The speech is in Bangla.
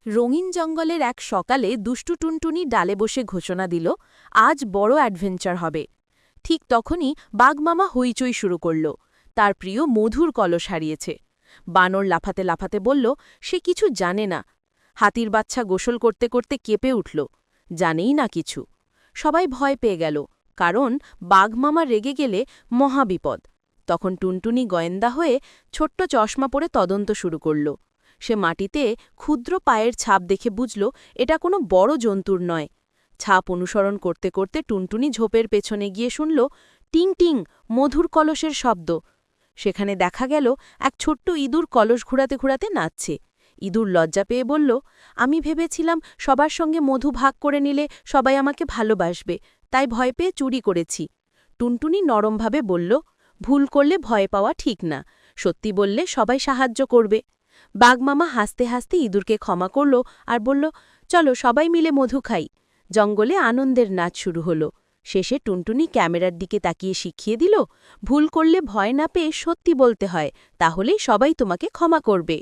রঙিন জঙ্গলের এক সকালে দুষ্টু টুনটুনি ডালে বসে ঘোষণা দিল, আজ বড় অ্যাডভেঞ্চার হবে। ঠিক তখনই বাঘমামা হইচই শুরু করল। তার প্রিয় মধুর কলস হারিয়েছে। বানর লাফাতে লাফাতে বলল, সে কিছু জানে না। হাতির বাচ্চা গোসল করতে করতে কেঁপে উঠল, জানেই না কিছু। সবাই ভয় পেয়ে গেল, কারণ বাঘমামা রেগে গেলে মহাবিপদ। তখন টুনটুনি গোয়েন্দা হয়ে ছোট্ট চশমা পরে তদন্ত শুরু করল। সে মাটিতে ক্ষুদ্র পায়ের ছাপ দেখে বুঝল এটা কোনো বড় জন্তুর নয়। ছাপ অনুসরণ করতে করতে টুনটুনি ঝোপের পেছনে গিয়ে শুনল টিং টিং মধুর কলসের শব্দ। সেখানে দেখা গেল এক ছোট্ট ইঁদুর কলস ঘুরাতে ঘুরাতে নাচছে। ইঁদুর লজ্জা পেয়ে বলল, আমি ভেবেছিলাম সবার সঙ্গে মধু ভাগ করে নিলে সবাই আমাকে ভালোবাসবে, তাই ভয় পেয়ে চুরি করেছি। টুনটুনি নরমভাবে বলল, ভুল করলে ভয় পাওয়া ঠিক না, সত্যি বললে সবাই সাহায্য করবে। বাঘমামা হাসতে হাসতে ইঁদুরকে ক্ষমা করল আর বলল, চলো সবাই মিলে মধু খাই। জঙ্গলে আনন্দের নাচ শুরু হলো। শেষে টুনটুনি ক্যামেরার দিকে তাকিয়ে শিখিয়ে দিল, ভুল করলে ভয় না পেয়ে সত্যি বলতে হয়, তাহলেই সবাই তোমাকে ক্ষমা করবে।